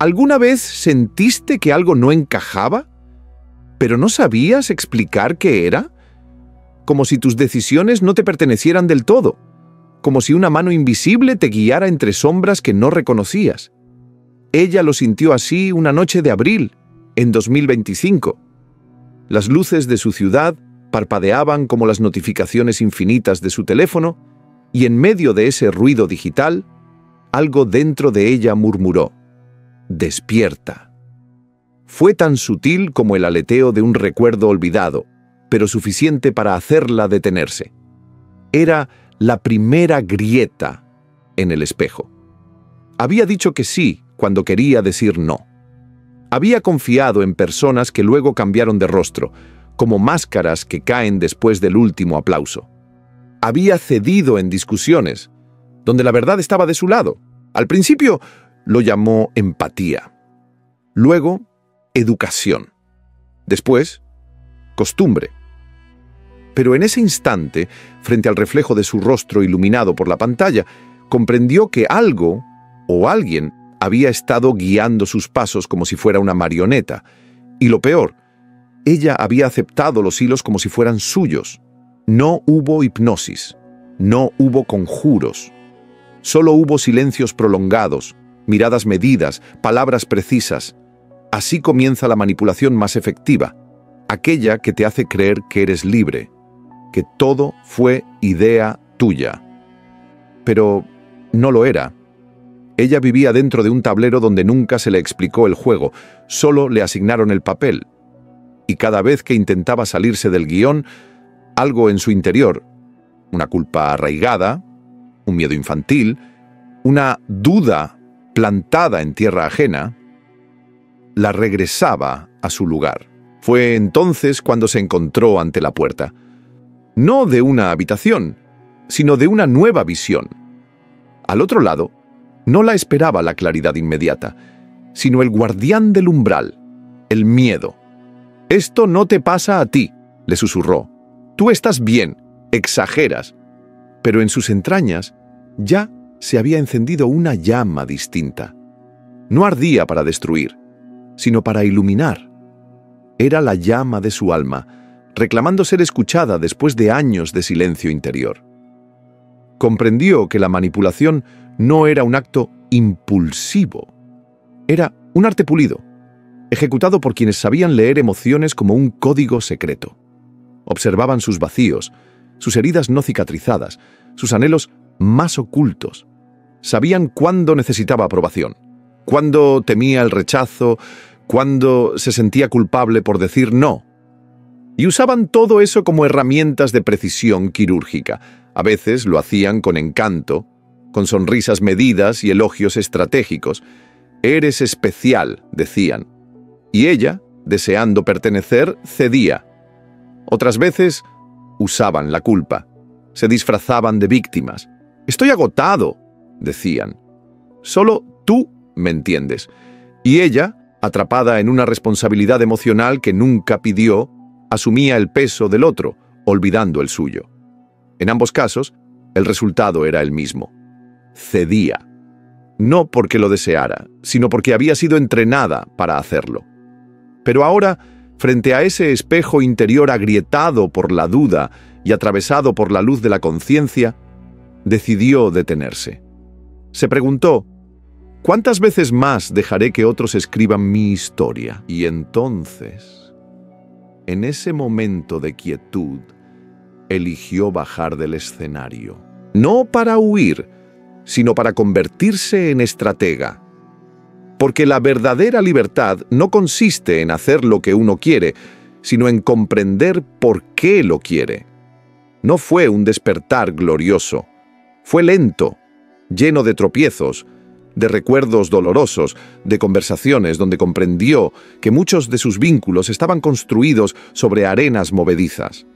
¿Alguna vez sentiste que algo no encajaba, pero no sabías explicar qué era? Como si tus decisiones no te pertenecieran del todo, como si una mano invisible te guiara entre sombras que no reconocías. Ella lo sintió así una noche de abril, en 2025. Las luces de su ciudad parpadeaban como las notificaciones infinitas de su teléfono, y en medio de ese ruido digital, algo dentro de ella murmuró: «Despierta». Fue tan sutil como el aleteo de un recuerdo olvidado, pero suficiente para hacerla detenerse. Era la primera grieta en el espejo. Había dicho que sí cuando quería decir no. Había confiado en personas que luego cambiaron de rostro, como máscaras que caen después del último aplauso. Había cedido en discusiones, donde la verdad estaba de su lado. Al principio lo llamó empatía. Luego, educación. Después, costumbre. Pero en ese instante, frente al reflejo de su rostro iluminado por la pantalla, comprendió que algo o alguien había estado guiando sus pasos como si fuera una marioneta. Y lo peor, ella había aceptado los hilos como si fueran suyos. No hubo hipnosis, no hubo conjuros. Solo hubo silencios prolongados, miradas medidas, palabras precisas. Así comienza la manipulación más efectiva, aquella que te hace creer que eres libre, que todo fue idea tuya. Pero no lo era. Ella vivía dentro de un tablero donde nunca se le explicó el juego, solo le asignaron el papel. Y cada vez que intentaba salirse del guión, algo en su interior, una culpa arraigada, un miedo infantil, una duda plantada en tierra ajena, la regresaba a su lugar. Fue entonces cuando se encontró ante la puerta. No de una habitación, sino de una nueva visión. Al otro lado, no la esperaba la claridad inmediata, sino el guardián del umbral, el miedo. «Esto no te pasa a ti», le susurró. «Tú estás bien, exageras». Pero en sus entrañas ya se había encendido una llama distinta. No ardía para destruir, sino para iluminar. Era la llama de su alma, reclamando ser escuchada después de años de silencio interior. Comprendió que la manipulación no era un acto impulsivo. Era un arte pulido, ejecutado por quienes sabían leer emociones como un código secreto. Observaban sus vacíos, sus heridas no cicatrizadas, sus anhelos más ocultos. Sabían cuándo necesitaba aprobación, cuándo temía el rechazo, cuándo se sentía culpable por decir no. Y usaban todo eso como herramientas de precisión quirúrgica. A veces lo hacían con encanto, con sonrisas medidas y elogios estratégicos. «Eres especial», decían. Y ella, deseando pertenecer, cedía. Otras veces usaban la culpa. Se disfrazaban de víctimas. «Estoy agotado», decían. «Solo tú me entiendes». Y ella, atrapada en una responsabilidad emocional que nunca pidió, asumía el peso del otro, olvidando el suyo. En ambos casos, el resultado era el mismo. Cedía. No porque lo deseara, sino porque había sido entrenada para hacerlo. Pero ahora, frente a ese espejo interior agrietado por la duda y atravesado por la luz de la conciencia, decidió detenerse. Se preguntó: ¿cuántas veces más dejaré que otros escriban mi historia? Y entonces, en ese momento de quietud, eligió bajar del escenario. No para huir, sino para convertirse en estratega. Porque la verdadera libertad no consiste en hacer lo que uno quiere, sino en comprender por qué lo quiere. No fue un despertar glorioso. Fue lento, lleno de tropiezos, de recuerdos dolorosos, de conversaciones donde comprendió que muchos de sus vínculos estaban construidos sobre arenas movedizas.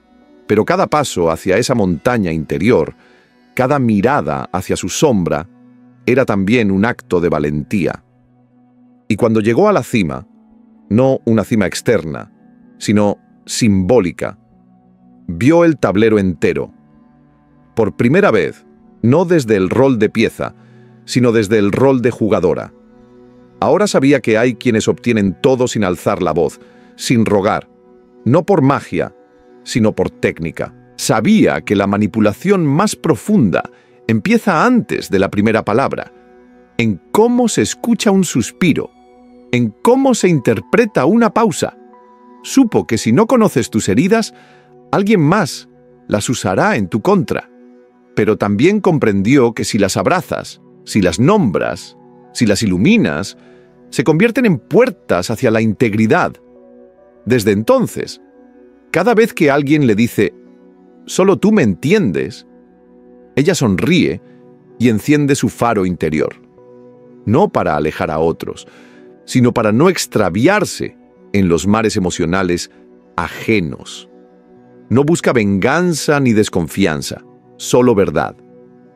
Pero cada paso hacia esa montaña interior, cada mirada hacia su sombra, era también un acto de valentía. Y cuando llegó a la cima, no una cima externa, sino simbólica, vio el tablero entero. Por primera vez, no desde el rol de pieza, sino desde el rol de jugadora. Ahora sabía que hay quienes obtienen todo sin alzar la voz, sin rogar, no por magia, sino por técnica. Sabía que la manipulación más profunda empieza antes de la primera palabra, en cómo se escucha un suspiro, en cómo se interpreta una pausa. Supo que si no conoces tus heridas, alguien más las usará en tu contra. Pero también comprendió que si las abrazas, si las nombras, si las iluminas, se convierten en puertas hacia la integridad. Desde entonces, cada vez que alguien le dice «solo tú me entiendes», ella sonríe y enciende su faro interior. No para alejar a otros, sino para no extraviarse en los mares emocionales ajenos. No busca venganza ni desconfianza, solo verdad.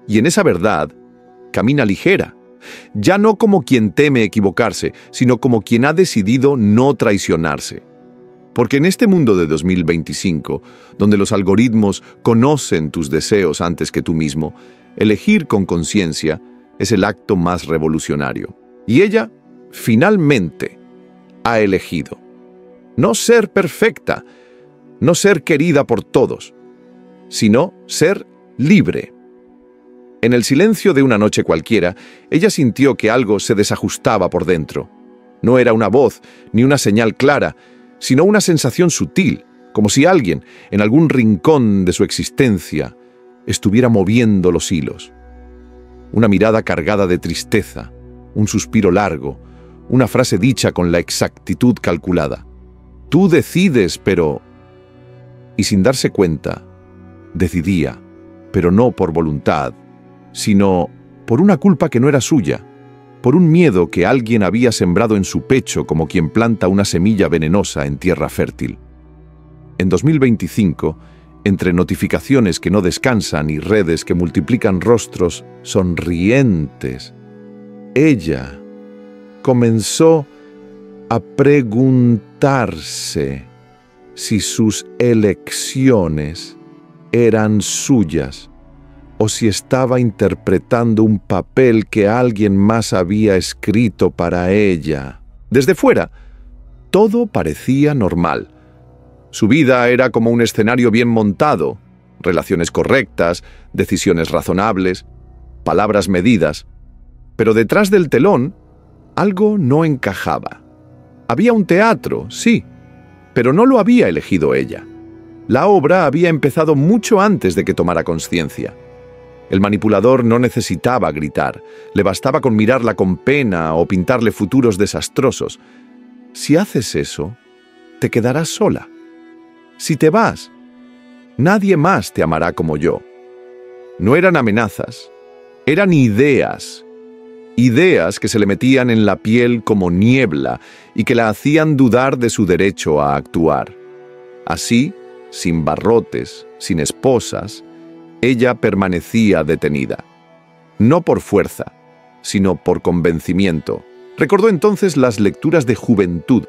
Y en esa verdad camina ligera, ya no como quien teme equivocarse, sino como quien ha decidido no traicionarse. Porque en este mundo de 2025, donde los algoritmos conocen tus deseos antes que tú mismo, elegir con conciencia es el acto más revolucionario. Y ella, finalmente, ha elegido no ser perfecta, no ser querida por todos, sino ser libre. En el silencio de una noche cualquiera, ella sintió que algo se desajustaba por dentro. No era una voz ni una señal clara, sino una sensación sutil, como si alguien, en algún rincón de su existencia, estuviera moviendo los hilos. Una mirada cargada de tristeza, un suspiro largo, una frase dicha con la exactitud calculada. Tú decides, pero... Y sin darse cuenta, decidía, pero no por voluntad, sino por una culpa que no era suya, por un miedo que alguien había sembrado en su pecho como quien planta una semilla venenosa en tierra fértil. En 2025, entre notificaciones que no descansan y redes que multiplican rostros sonrientes, ella comenzó a preguntarse si sus elecciones eran suyas o si estaba interpretando un papel que alguien más había escrito para ella. Desde fuera, todo parecía normal. Su vida era como un escenario bien montado, relaciones correctas, decisiones razonables, palabras medidas. Pero detrás del telón, algo no encajaba. Había un teatro, sí, pero no lo había elegido ella. La obra había empezado mucho antes de que tomara conciencia. El manipulador no necesitaba gritar, le bastaba con mirarla con pena o pintarle futuros desastrosos. Si haces eso, te quedarás sola. Si te vas, nadie más te amará como yo. No eran amenazas, eran ideas. Ideas que se le metían en la piel como niebla y que la hacían dudar de su derecho a actuar. Así, sin barrotes, sin esposas, ella permanecía detenida. No por fuerza, sino por convencimiento. Recordó entonces las lecturas de juventud,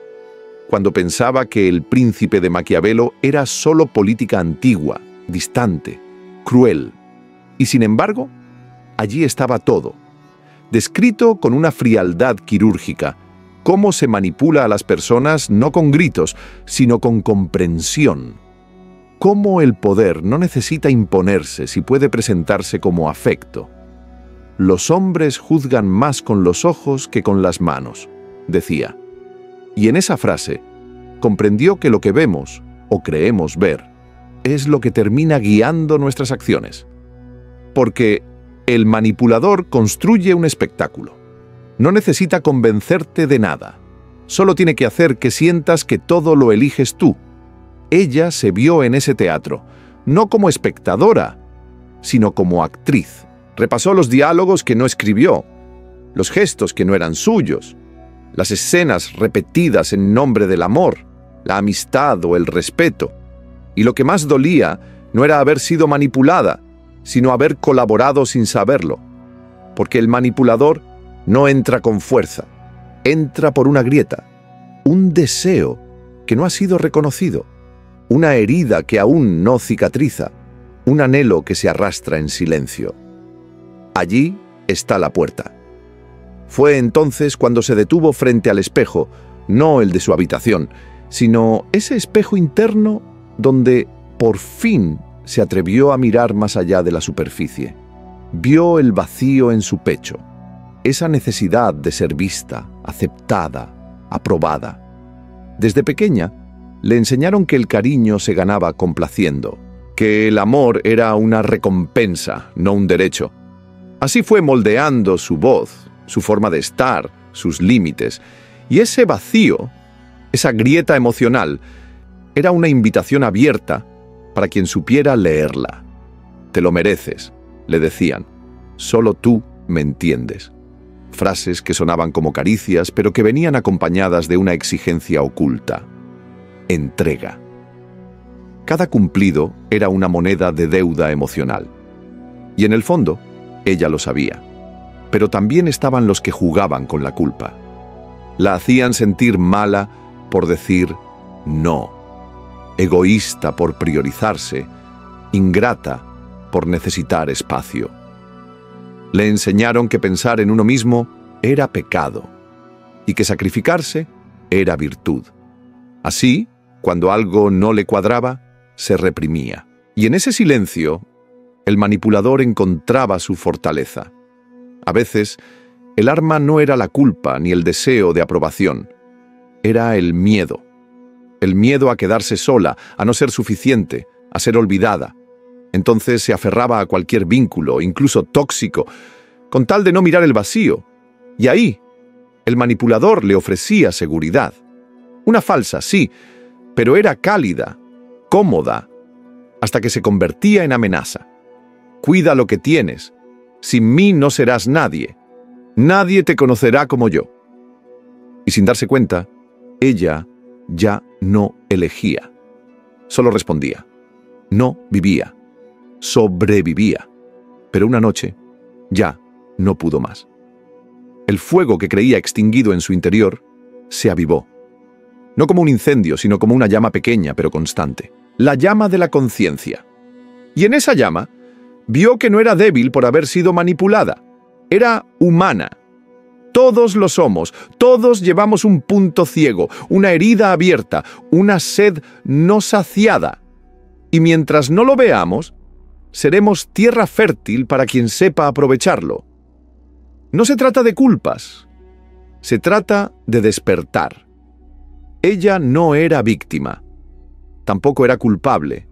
cuando pensaba que El Príncipe de Maquiavelo era solo política antigua, distante, cruel. Y sin embargo, allí estaba todo, descrito con una frialdad quirúrgica, cómo se manipula a las personas no con gritos, sino con comprensión. Cómo el poder no necesita imponerse si puede presentarse como afecto. Los hombres juzgan más con los ojos que con las manos, decía. Y en esa frase comprendió que lo que vemos o creemos ver es lo que termina guiando nuestras acciones. Porque el manipulador construye un espectáculo. No necesita convencerte de nada. Solo tiene que hacer que sientas que todo lo eliges tú. Ella se vio en ese teatro, no como espectadora, sino como actriz. Repasó los diálogos que no escribió, los gestos que no eran suyos, las escenas repetidas en nombre del amor, la amistad o el respeto. Y lo que más dolía no era haber sido manipulada, sino haber colaborado sin saberlo. Porque el manipulador no entra con fuerza, entra por una grieta, un deseo que no ha sido reconocido, una herida que aún no cicatriza, un anhelo que se arrastra en silencio. Allí está la puerta. Fue entonces cuando se detuvo frente al espejo, no el de su habitación, sino ese espejo interno donde por fin se atrevió a mirar más allá de la superficie. Vio el vacío en su pecho, esa necesidad de ser vista, aceptada, aprobada. Desde pequeña, le enseñaron que el cariño se ganaba complaciendo, que el amor era una recompensa, no un derecho. Así fue moldeando su voz, su forma de estar, sus límites, y ese vacío, esa grieta emocional, era una invitación abierta para quien supiera leerla. «Te lo mereces», le decían, «solo tú me entiendes». Frases que sonaban como caricias, pero que venían acompañadas de una exigencia oculta. Entrega. Cada cumplido era una moneda de deuda emocional. Y en el fondo, ella lo sabía. Pero también estaban los que jugaban con la culpa. La hacían sentir mala por decir no, egoísta por priorizarse, ingrata por necesitar espacio. Le enseñaron que pensar en uno mismo era pecado y que sacrificarse era virtud. Así, cuando algo no le cuadraba, se reprimía. Y en ese silencio, el manipulador encontraba su fortaleza. A veces, el arma no era la culpa ni el deseo de aprobación. Era el miedo a quedarse sola, a no ser suficiente, a ser olvidada. Entonces se aferraba a cualquier vínculo, incluso tóxico, con tal de no mirar el vacío. Y ahí, el manipulador le ofrecía seguridad. Una falsa, sí, pero era cálida, cómoda, hasta que se convertía en amenaza. Cuida lo que tienes. Sin mí no serás nadie. Nadie te conocerá como yo. Y sin darse cuenta, ella ya no elegía. Solo respondía. No vivía. Sobrevivía. Pero una noche, ya no pudo más. El fuego que creía extinguido en su interior se avivó. No como un incendio, sino como una llama pequeña pero constante. La llama de la conciencia. Y en esa llama, vio que no era débil por haber sido manipulada. Era humana. Todos lo somos, todos llevamos un punto ciego, una herida abierta, una sed no saciada. Y mientras no lo veamos, seremos tierra fértil para quien sepa aprovecharlo. No se trata de culpas, se trata de despertar. Ella no era víctima, tampoco era culpable.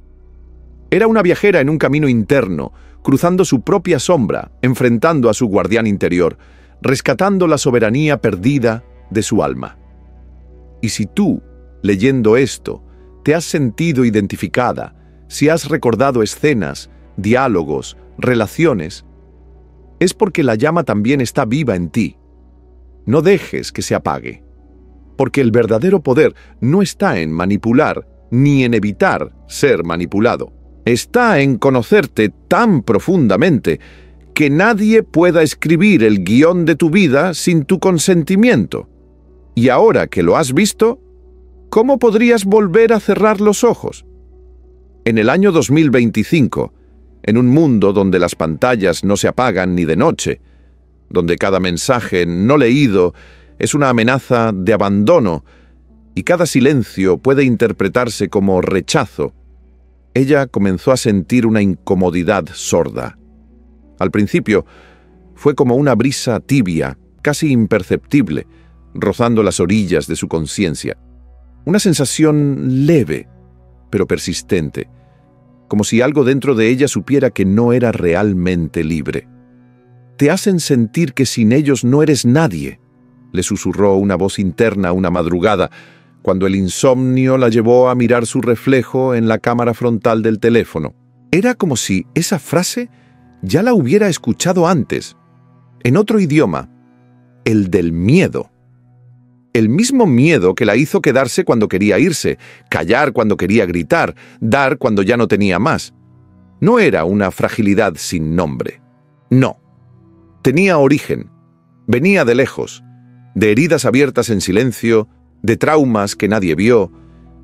Era una viajera en un camino interno, cruzando su propia sombra, enfrentando a su guardián interior, rescatando la soberanía perdida de su alma. Y si tú, leyendo esto, te has sentido identificada, si has recordado escenas, diálogos, relaciones, es porque la llama también está viva en ti. No dejes que se apague, porque el verdadero poder no está en manipular ni en evitar ser manipulado. Está en conocerte tan profundamente que nadie pueda escribir el guión de tu vida sin tu consentimiento. Y ahora que lo has visto, ¿cómo podrías volver a cerrar los ojos? En el año 2025, en un mundo donde las pantallas no se apagan ni de noche, donde cada mensaje no leído es una amenaza de abandono y cada silencio puede interpretarse como rechazo, ella comenzó a sentir una incomodidad sorda. Al principio, fue como una brisa tibia, casi imperceptible, rozando las orillas de su conciencia. Una sensación leve, pero persistente, como si algo dentro de ella supiera que no era realmente libre. «Te hacen sentir que sin ellos no eres nadie», le susurró una voz interna una madrugada, cuando el insomnio la llevó a mirar su reflejo en la cámara frontal del teléfono. Era como si esa frase ya la hubiera escuchado antes, en otro idioma, el del miedo. El mismo miedo que la hizo quedarse cuando quería irse, callar cuando quería gritar, dar cuando ya no tenía más. No era una fragilidad sin nombre. No. Tenía origen. Venía de lejos, de heridas abiertas en silencio, de traumas que nadie vio,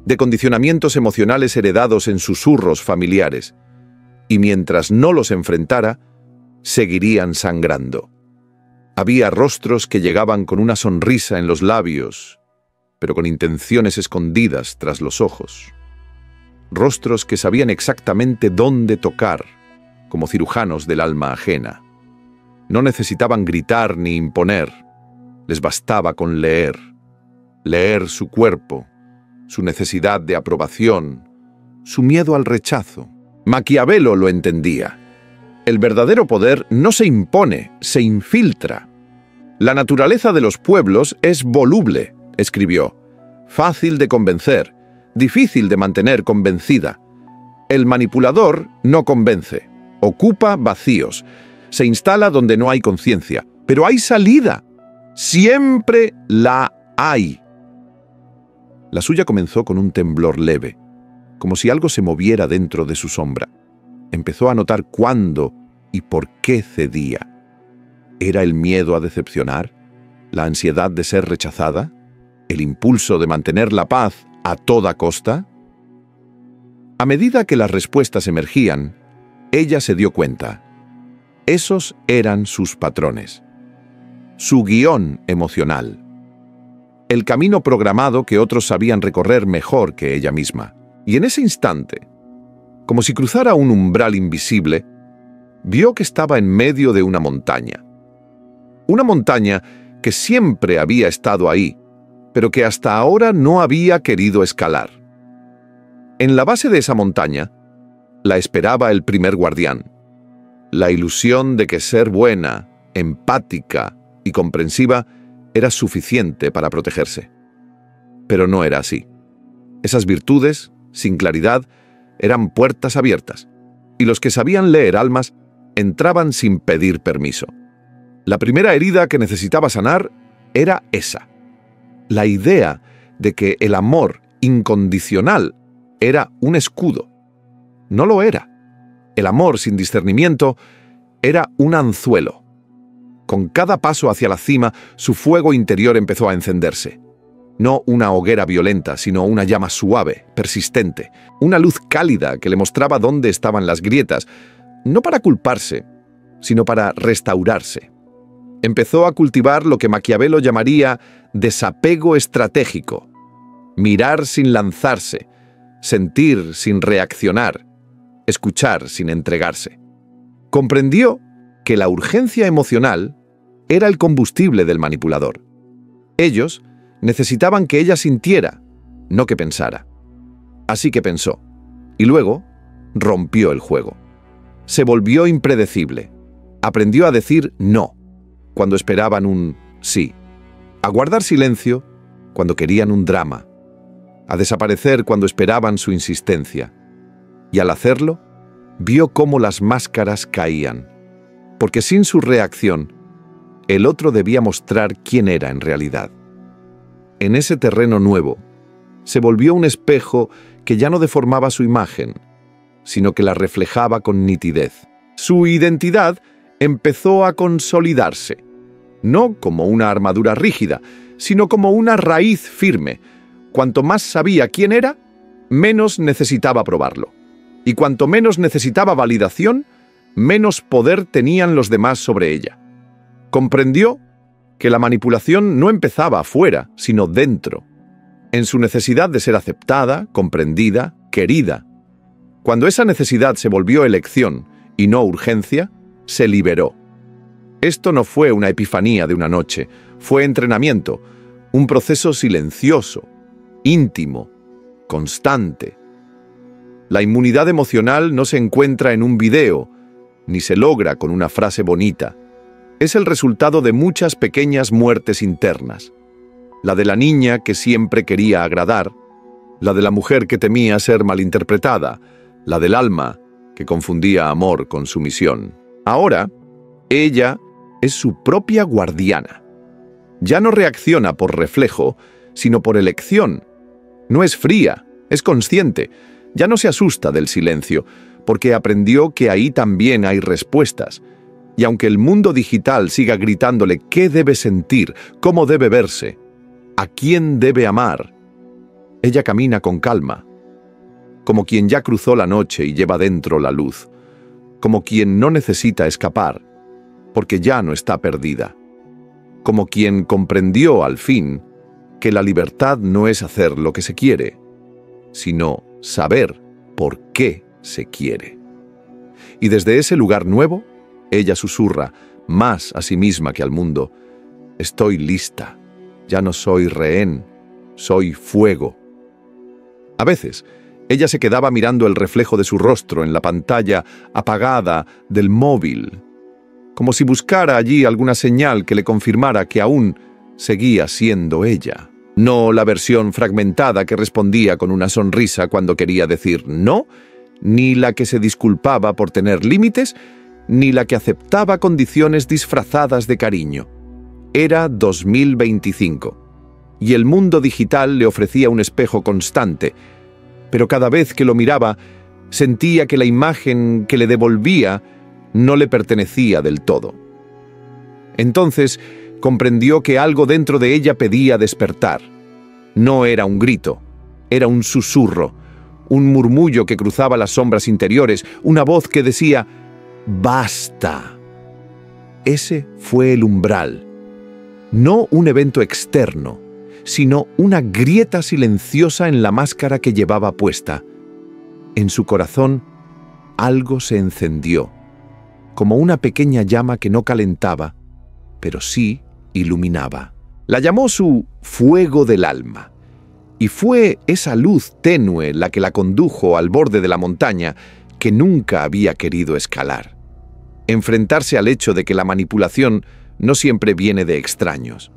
de condicionamientos emocionales heredados en susurros familiares. Y mientras no los enfrentara, seguirían sangrando. Había rostros que llegaban con una sonrisa en los labios, pero con intenciones escondidas tras los ojos. Rostros que sabían exactamente dónde tocar, como cirujanos del alma ajena. No necesitaban gritar ni imponer, les bastaba con leer. Leer su cuerpo, su necesidad de aprobación, su miedo al rechazo. Maquiavelo lo entendía. El verdadero poder no se impone, se infiltra. La naturaleza de los pueblos es voluble, escribió, fácil de convencer, difícil de mantener convencida. El manipulador no convence, ocupa vacíos, se instala donde no hay conciencia, pero hay salida. Siempre la hay. La suya comenzó con un temblor leve, como si algo se moviera dentro de su sombra. Empezó a notar cuándo y por qué cedía. ¿Era el miedo a decepcionar? ¿La ansiedad de ser rechazada? ¿El impulso de mantener la paz a toda costa? A medida que las respuestas emergían, ella se dio cuenta. Esos eran sus patrones. Su guión emocional. El camino programado que otros sabían recorrer mejor que ella misma. Y en ese instante, como si cruzara un umbral invisible, vio que estaba en medio de una montaña. Una montaña que siempre había estado ahí, pero que hasta ahora no había querido escalar. En la base de esa montaña, la esperaba el primer guardián. La ilusión de que ser buena, empática y comprensiva era suficiente para protegerse. Pero no era así. Esas virtudes, sin claridad, eran puertas abiertas, y los que sabían leer almas entraban sin pedir permiso. La primera herida que necesitaba sanar era esa. La idea de que el amor incondicional era un escudo. No lo era. El amor sin discernimiento era un anzuelo. Con cada paso hacia la cima, su fuego interior empezó a encenderse. No una hoguera violenta, sino una llama suave, persistente, una luz cálida que le mostraba dónde estaban las grietas, no para culparse, sino para restaurarse. Empezó a cultivar lo que Maquiavelo llamaría desapego estratégico. Mirar sin lanzarse, sentir sin reaccionar, escuchar sin entregarse. Comprendió que la urgencia emocional era el combustible del manipulador. Ellos necesitaban que ella sintiera, no que pensara. Así que pensó, y luego rompió el juego. Se volvió impredecible. Aprendió a decir no cuando esperaban un sí, a guardar silencio cuando querían un drama, a desaparecer cuando esperaban su insistencia. Y al hacerlo, vio cómo las máscaras caían, porque sin su reacción, el otro debía mostrar quién era en realidad. En ese terreno nuevo, se volvió un espejo que ya no deformaba su imagen, sino que la reflejaba con nitidez. Su identidad empezó a consolidarse, no como una armadura rígida, sino como una raíz firme. Cuanto más sabía quién era, menos necesitaba probarlo. Y cuanto menos necesitaba validación, menos poder tenían los demás sobre ella. Comprendió que la manipulación no empezaba afuera, sino dentro, en su necesidad de ser aceptada, comprendida, querida. Cuando esa necesidad se volvió elección y no urgencia, se liberó. Esto no fue una epifanía de una noche, fue entrenamiento, un proceso silencioso, íntimo, constante. La inmunidad emocional no se encuentra en un video, ni se logra con una frase bonita. Es el resultado de muchas pequeñas muertes internas. La de la niña que siempre quería agradar, la de la mujer que temía ser malinterpretada, la del alma que confundía amor con sumisión. Ahora, ella es su propia guardiana. Ya no reacciona por reflejo, sino por elección. No es fría, es consciente. Ya no se asusta del silencio, porque aprendió que ahí también hay respuestas. Y aunque el mundo digital siga gritándole qué debe sentir, cómo debe verse, a quién debe amar, ella camina con calma, como quien ya cruzó la noche y lleva dentro la luz, como quien no necesita escapar, porque ya no está perdida. como quien comprendió al fin que la libertad no es hacer lo que se quiere, sino saber por qué se quiere. Y desde ese lugar nuevo, ella susurra, más a sí misma que al mundo: estoy lista, ya no soy rehén, soy fuego. A veces, ella se quedaba mirando el reflejo de su rostro en la pantalla apagada del móvil, como si buscara allí alguna señal que le confirmara que aún seguía siendo ella. No la versión fragmentada que respondía con una sonrisa cuando quería decir no, ni la que se disculpaba por tener límites, ni la que aceptaba condiciones disfrazadas de cariño. Era 2025, y el mundo digital le ofrecía un espejo constante, pero cada vez que lo miraba, sentía que la imagen que le devolvía no le pertenecía del todo. Entonces, comprendió que algo dentro de ella pedía despertar. No era un grito, era un susurro, un murmullo que cruzaba las sombras interiores, una voz que decía: ¡basta! Ese fue el umbral. No un evento externo, sino una grieta silenciosa en la máscara que llevaba puesta. En su corazón, algo se encendió, como una pequeña llama que no calentaba, pero sí iluminaba. La llamó su fuego del alma, y fue esa luz tenue la que la condujo al borde de la montaña que nunca había querido escalar. Enfrentarse al hecho de que la manipulación no siempre viene de extraños.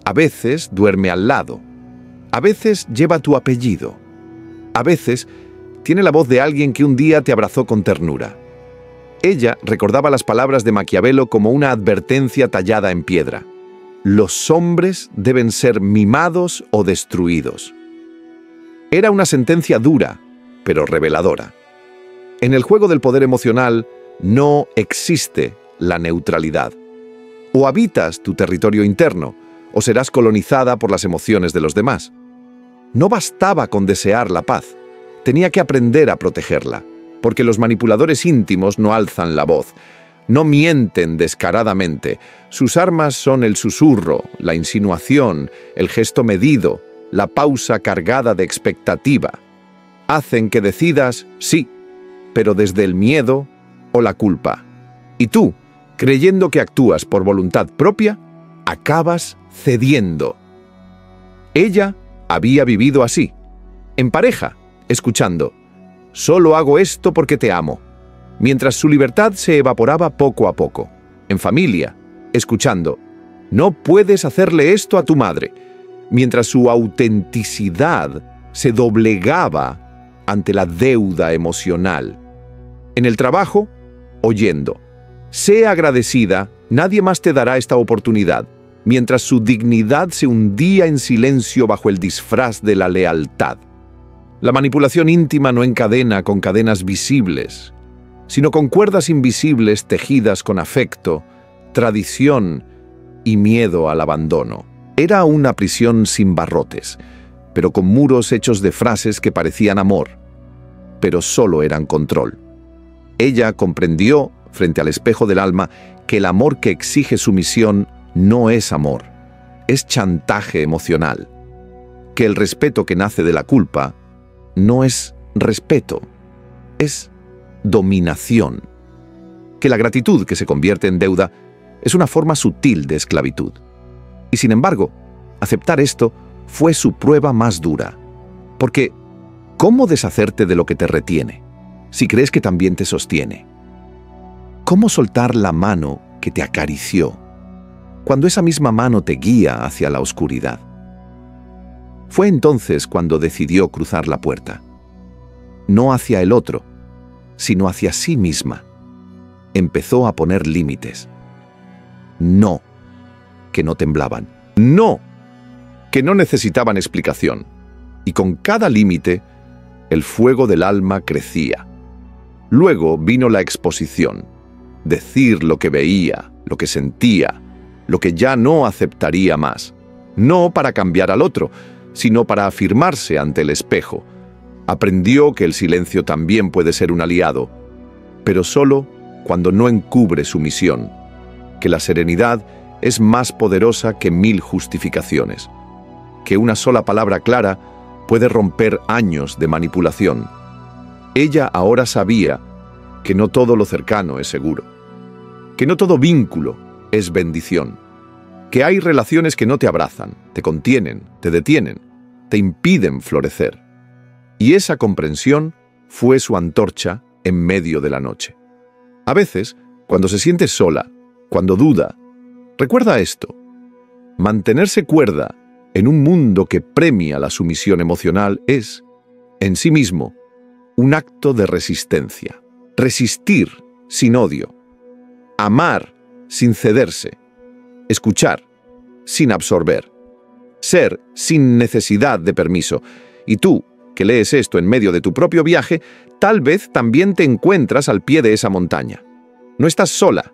A veces duerme al lado, a veces lleva tu apellido, a veces tiene la voz de alguien que un día te abrazó con ternura. Ella recordaba las palabras de Maquiavelo como una advertencia tallada en piedra. Los hombres deben ser mimados o destruidos. Era una sentencia dura, pero reveladora. En el juego del poder emocional no existe la neutralidad. O habitas tu territorio interno, o serás colonizada por las emociones de los demás. No bastaba con desear la paz, tenía que aprender a protegerla, porque los manipuladores íntimos no alzan la voz, no mienten descaradamente. Sus armas son el susurro, la insinuación, el gesto medido, la pausa cargada de expectativa. Hacen que decidas sí, pero desde el miedo o la culpa. Y tú, creyendo que actúas por voluntad propia, acabas cediendo. Ella había vivido así, en pareja, escuchando: solo hago esto porque te amo, mientras su libertad se evaporaba poco a poco. En familia, escuchando: no puedes hacerle esto a tu madre, mientras su autenticidad se doblegaba ante la deuda emocional. En el trabajo, oyendo: sé agradecida, nadie más te dará esta oportunidad, mientras su dignidad se hundía en silencio bajo el disfraz de la lealtad. La manipulación íntima no encadena con cadenas visibles, sino con cuerdas invisibles tejidas con afecto, tradición y miedo al abandono. Era una prisión sin barrotes, pero con muros hechos de frases que parecían amor, pero solo eran control. Ella comprendió, frente al espejo del alma, que el amor que exige sumisión no es amor, es chantaje emocional, que el respeto que nace de la culpa no es respeto, es dominación, que la gratitud que se convierte en deuda es una forma sutil de esclavitud. Y sin embargo, aceptar esto fue su prueba más dura, porque ¿cómo deshacerte de lo que te retiene, si crees que también te sostiene? ¿Cómo soltar la mano que te acarició, cuando esa misma mano te guía hacia la oscuridad? Fue entonces cuando decidió cruzar la puerta, no hacia el otro, sino hacia sí misma. Empezó a poner límites. No, que no temblaban. No, que no necesitaban explicación. Y con cada límite, el fuego del alma crecía. Luego vino la exposición, decir lo que veía, lo que sentía, lo que ya no aceptaría más. No para cambiar al otro, sino para afirmarse ante el espejo. Aprendió que el silencio también puede ser un aliado, pero solo cuando no encubre su misión, que la serenidad es más poderosa que 1000 justificaciones, que una sola palabra clara puede romper años de manipulación. Ella ahora sabía que no todo lo cercano es seguro, que no todo vínculo es bendición, que hay relaciones que no te abrazan, te contienen, te detienen, te impiden florecer. Y esa comprensión fue su antorcha en medio de la noche. A veces, cuando se siente sola, cuando duda, recuerda esto: mantenerse cuerda en un mundo que premia la sumisión emocional es, en sí mismo, un acto de resistencia. Resistir sin odio, amar sin cederse, escuchar sin absorber, ser sin necesidad de permiso. Y tú, que lees esto en medio de tu propio viaje, tal vez también te encuentras al pie de esa montaña. No estás sola.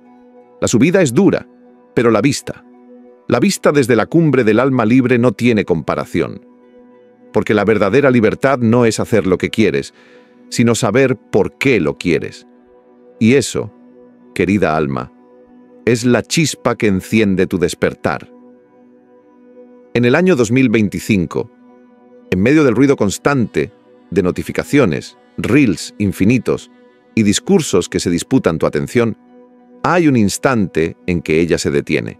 La subida es dura, pero la vista desde la cumbre del alma libre no tiene comparación. Porque la verdadera libertad no es hacer lo que quieres, sino saber por qué lo quieres. Y eso, querida alma, es la chispa que enciende tu despertar. En el año 2025, en medio del ruido constante de notificaciones, reels infinitos y discursos que se disputan tu atención, hay un instante en que ella se detiene.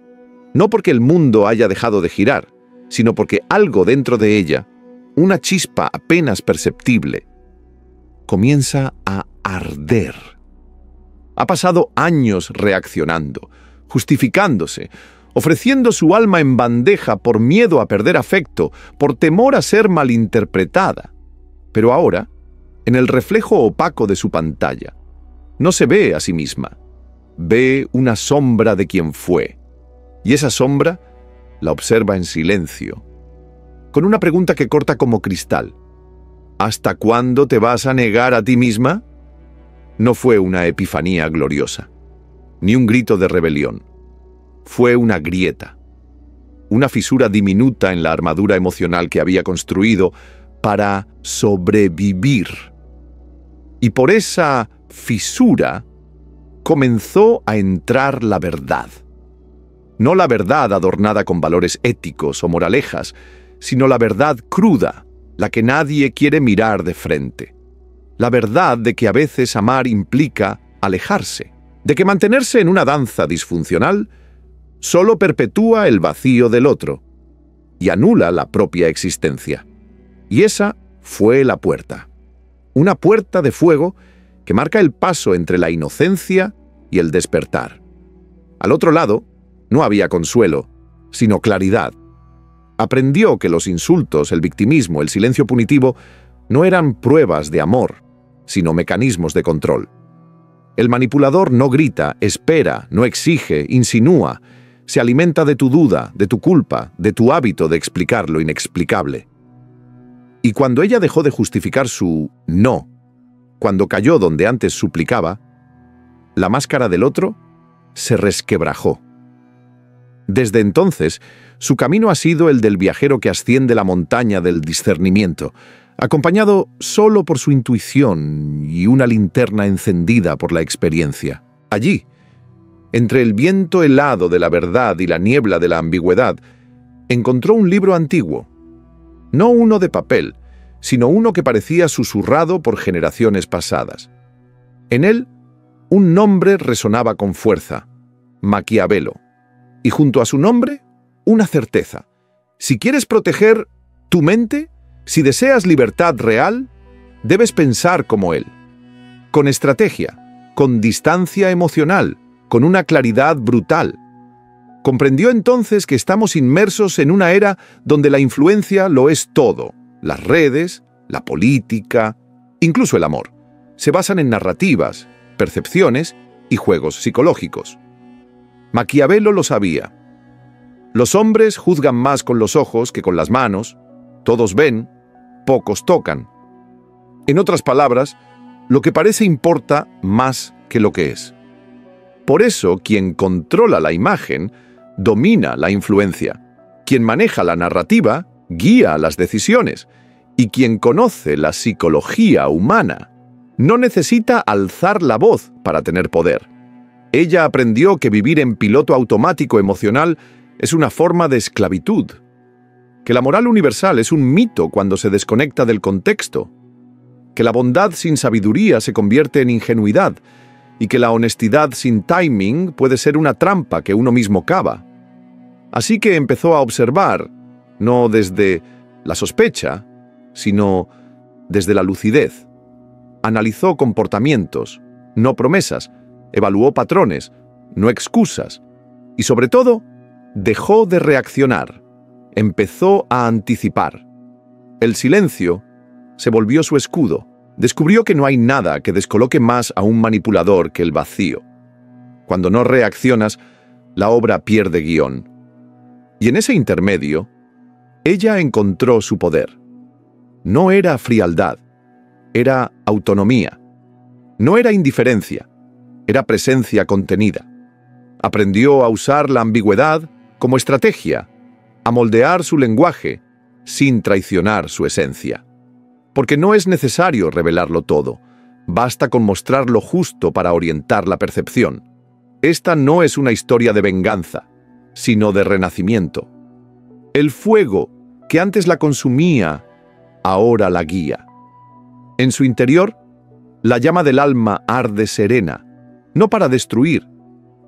No porque el mundo haya dejado de girar, sino porque algo dentro de ella, una chispa apenas perceptible, comienza a arder. Ha pasado años reaccionando, justificándose, ofreciendo su alma en bandeja por miedo a perder afecto, por temor a ser malinterpretada. Pero ahora, en el reflejo opaco de su pantalla, no se ve a sí misma, ve una sombra de quien fue. Y esa sombra la observa en silencio, con una pregunta que corta como cristal: ¿hasta cuándo te vas a negar a ti misma? No fue una epifanía gloriosa, ni un grito de rebelión. Fue una grieta, una fisura diminuta en la armadura emocional que había construido para sobrevivir. Y por esa fisura comenzó a entrar la verdad. No la verdad adornada con valores éticos o moralejas, sino la verdad cruda, la que nadie quiere mirar de frente. La verdad de que a veces amar implica alejarse, de que mantenerse en una danza disfuncional solo perpetúa el vacío del otro y anula la propia existencia. Y esa fue la puerta. Una puerta de fuego que marca el paso entre la inocencia y el despertar. Al otro lado, no había consuelo, sino claridad. Aprendió que los insultos, el victimismo, el silencio punitivo no eran pruebas de amor, sino mecanismos de control. El manipulador no grita, espera, no exige, insinúa, se alimenta de tu duda, de tu culpa, de tu hábito de explicar lo inexplicable. Y cuando ella dejó de justificar su no, cuando cayó donde antes suplicaba, la máscara del otro se resquebrajó. Desde entonces, su camino ha sido el del viajero que asciende la montaña del discernimiento, acompañado solo por su intuición y una linterna encendida por la experiencia. Allí, entre el viento helado de la verdad y la niebla de la ambigüedad, encontró un libro antiguo. No uno de papel, sino uno que parecía susurrado por generaciones pasadas. En él, un nombre resonaba con fuerza: Maquiavelo. Y junto a su nombre, una certeza: si quieres proteger tu mente, si deseas libertad real, debes pensar como él. Con estrategia, con distancia emocional, con una claridad brutal. Comprendió entonces que estamos inmersos en una era donde la influencia lo es todo. Las redes, la política, incluso el amor, se basan en narrativas, percepciones y juegos psicológicos. Maquiavelo lo sabía. Los hombres juzgan más con los ojos que con las manos. Todos ven, pocos tocan. En otras palabras, lo que parece importa más que lo que es. Por eso, quien controla la imagen domina la influencia. Quien maneja la narrativa guía las decisiones. Y quien conoce la psicología humana no necesita alzar la voz para tener poder. Ella aprendió que vivir en piloto automático emocional es una forma de esclavitud, que la moral universal es un mito cuando se desconecta del contexto, que la bondad sin sabiduría se convierte en ingenuidad y que la honestidad sin timing puede ser una trampa que uno mismo cava. Así que empezó a observar, no desde la sospecha, sino desde la lucidez. Analizó comportamientos, no promesas, evaluó patrones, no excusas, y sobre todo, dejó de reaccionar, empezó a anticipar. El silencio se volvió su escudo. Descubrió que no hay nada que descoloque más a un manipulador que el vacío. Cuando no reaccionas, la obra pierde guión. Y en ese intermedio, ella encontró su poder. No era frialdad, era autonomía. No era indiferencia, era presencia contenida. Aprendió a usar la ambigüedad como estrategia, a moldear su lenguaje sin traicionar su esencia. Porque no es necesario revelarlo todo, basta con mostrar lo justo para orientar la percepción. Esta no es una historia de venganza, sino de renacimiento. El fuego que antes la consumía, ahora la guía. En su interior, la llama del alma arde serena, no para destruir,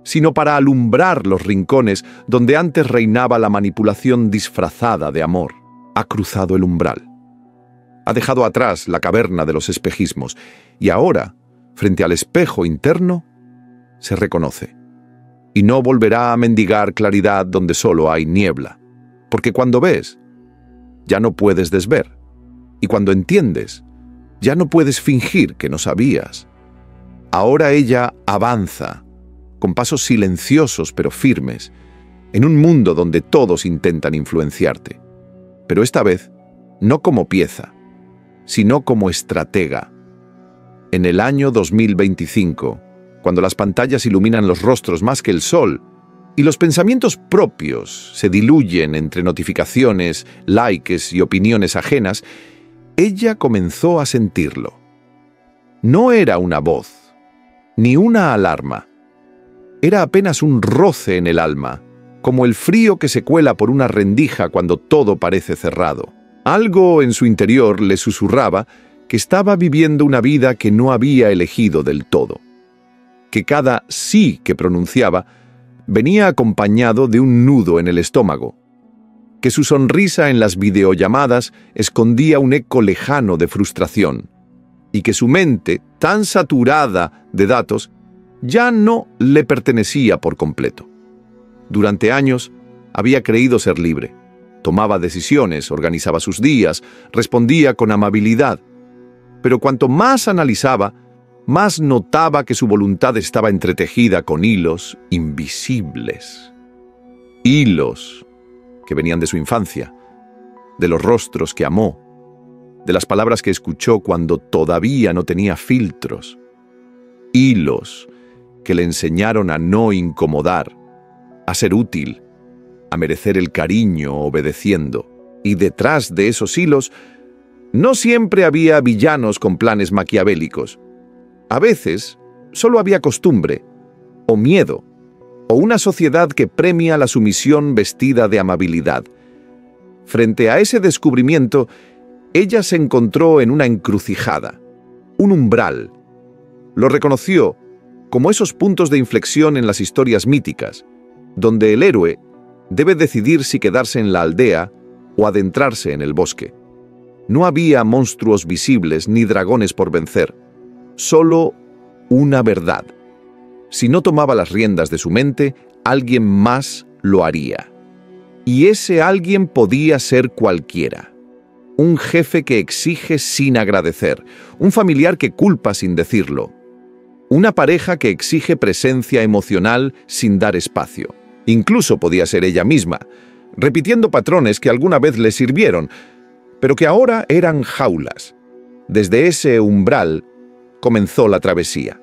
sino para alumbrar los rincones donde antes reinaba la manipulación disfrazada de amor. Ha cruzado el umbral. Ha dejado atrás la caverna de los espejismos y ahora, frente al espejo interno, se reconoce. Y no volverá a mendigar claridad donde solo hay niebla, porque cuando ves, ya no puedes desver, y cuando entiendes, ya no puedes fingir que no sabías. Ahora ella avanza, con pasos silenciosos pero firmes, en un mundo donde todos intentan influenciarte. Pero esta vez, no como pieza, sino como estratega. En el año 2025, cuando las pantallas iluminan los rostros más que el sol, y los pensamientos propios se diluyen entre notificaciones, likes y opiniones ajenas, ella comenzó a sentirlo. No era una voz, ni una alarma. Era apenas un roce en el alma, como el frío que se cuela por una rendija cuando todo parece cerrado. Algo en su interior le susurraba que estaba viviendo una vida que no había elegido del todo, que cada sí que pronunciaba venía acompañado de un nudo en el estómago, que su sonrisa en las videollamadas escondía un eco lejano de frustración, y que su mente, tan saturada de datos, ya no le pertenecía por completo. Durante años había creído ser libre. Tomaba decisiones, organizaba sus días, respondía con amabilidad. Pero cuanto más analizaba, más notaba que su voluntad estaba entretejida con hilos invisibles. Hilos que venían de su infancia, de los rostros que amó, de las palabras que escuchó cuando todavía no tenía filtros. Hilos que le enseñaron a no incomodar, a ser útil, a merecer el cariño obedeciendo. Y detrás de esos hilos no siempre había villanos con planes maquiavélicos. A veces solo había costumbre, o miedo, o una sociedad que premia la sumisión vestida de amabilidad. Frente a ese descubrimiento, ella se encontró en una encrucijada, un umbral. Lo reconoció como esos puntos de inflexión en las historias míticas, donde el héroe debe decidir si quedarse en la aldea o adentrarse en el bosque. No había monstruos visibles ni dragones por vencer, solo una verdad. Si no tomaba las riendas de su mente, alguien más lo haría. Y ese alguien podía ser cualquiera. Un jefe que exige sin agradecer, un familiar que culpa sin decirlo, una pareja que exige presencia emocional sin dar espacio. Incluso podía ser ella misma, repitiendo patrones que alguna vez le sirvieron, pero que ahora eran jaulas. Desde ese umbral comenzó la travesía.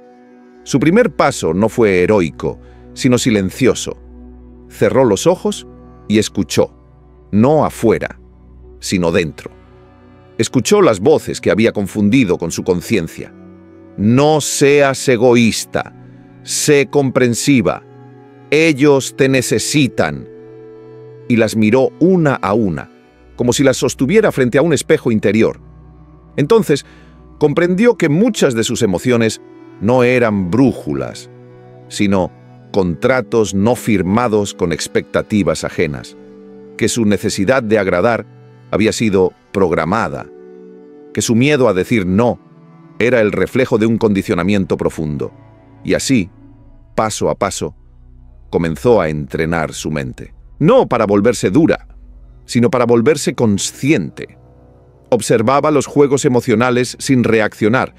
Su primer paso no fue heroico, sino silencioso. Cerró los ojos y escuchó, no afuera, sino dentro. Escuchó las voces que había confundido con su conciencia. No seas egoísta, Sé comprensiva. Ellos te necesitan. Y las miró una a una, como si las sostuviera frente a un espejo interior. Entonces, comprendió que muchas de sus emociones no eran brújulas, sino contratos no firmados con expectativas ajenas, que su necesidad de agradar había sido programada, que su miedo a decir no era el reflejo de un condicionamiento profundo, y así, paso a paso, comenzó a entrenar su mente. No para volverse dura, sino para volverse consciente. Observaba los juegos emocionales sin reaccionar,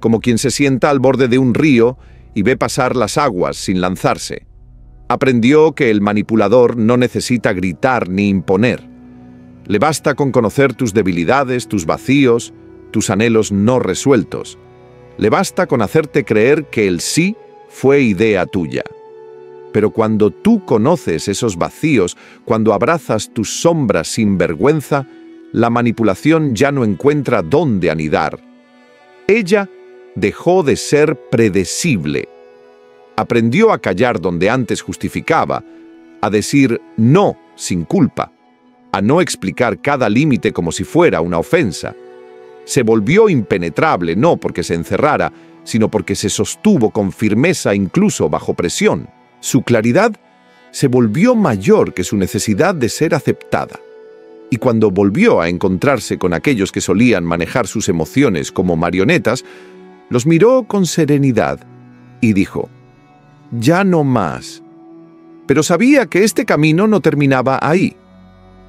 como quien se sienta al borde de un río y ve pasar las aguas sin lanzarse. Aprendió que el manipulador no necesita gritar ni imponer. Le basta con conocer tus debilidades, tus vacíos, tus anhelos no resueltos. Le basta con hacerte creer que el sí fue idea tuya. Pero cuando tú conoces esos vacíos, cuando abrazas tus sombras sin vergüenza, la manipulación ya no encuentra dónde anidar. Ella dejó de ser predecible. Aprendió a callar donde antes justificaba, a decir no sin culpa, a no explicar cada límite como si fuera una ofensa. Se volvió impenetrable no porque se encerrara, sino porque se sostuvo con firmeza incluso bajo presión. Su claridad se volvió mayor que su necesidad de ser aceptada. Y cuando volvió a encontrarse con aquellos que solían manejar sus emociones como marionetas, los miró con serenidad y dijo: «Ya no más». Pero sabía que este camino no terminaba ahí.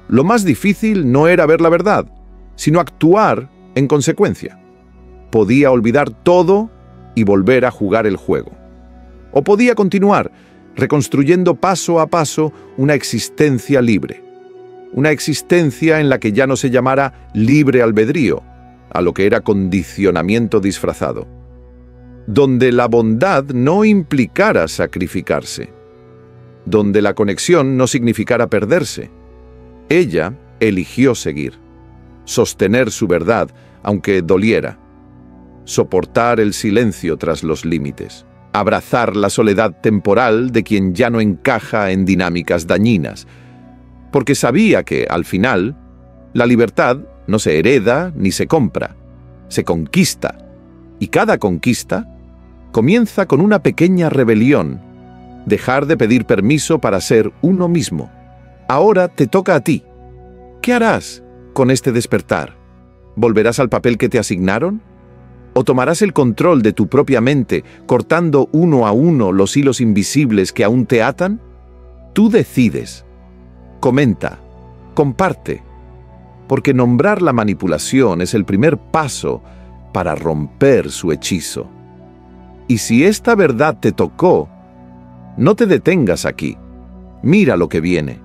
Lo más difícil no era ver la verdad, sino actuar en consecuencia. Podía olvidar todo y volver a jugar el juego. O podía continuar, reconstruyendo paso a paso una existencia libre. Una existencia en la que ya no se llamara libre albedrío, a lo que era condicionamiento disfrazado. Donde la bondad no implicara sacrificarse. Donde la conexión no significara perderse. Ella eligió seguir. Sostener su verdad, aunque doliera. Soportar el silencio tras los límites. Abrazar la soledad temporal de quien ya no encaja en dinámicas dañinas. Porque sabía que, al final, la libertad no se hereda ni se compra, se conquista. Y cada conquista comienza con una pequeña rebelión, dejar de pedir permiso para ser uno mismo. Ahora te toca a ti. ¿Qué harás con este despertar? ¿Volverás al papel que te asignaron? ¿O tomarás el control de tu propia mente, cortando uno a uno los hilos invisibles que aún te atan? Tú decides. Comenta, comparte, porque nombrar la manipulación es el primer paso para romper su hechizo. Y si esta verdad te tocó, no te detengas aquí. Mira lo que viene.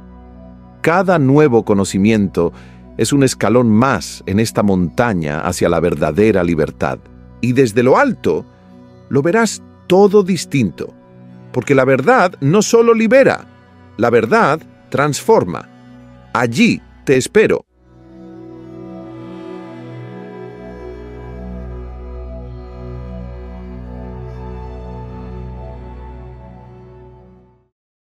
Cada nuevo conocimiento es un escalón más en esta montaña hacia la verdadera libertad. Y desde lo alto lo verás todo distinto, porque la verdad no solo libera, la verdad transforma. Allí te espero.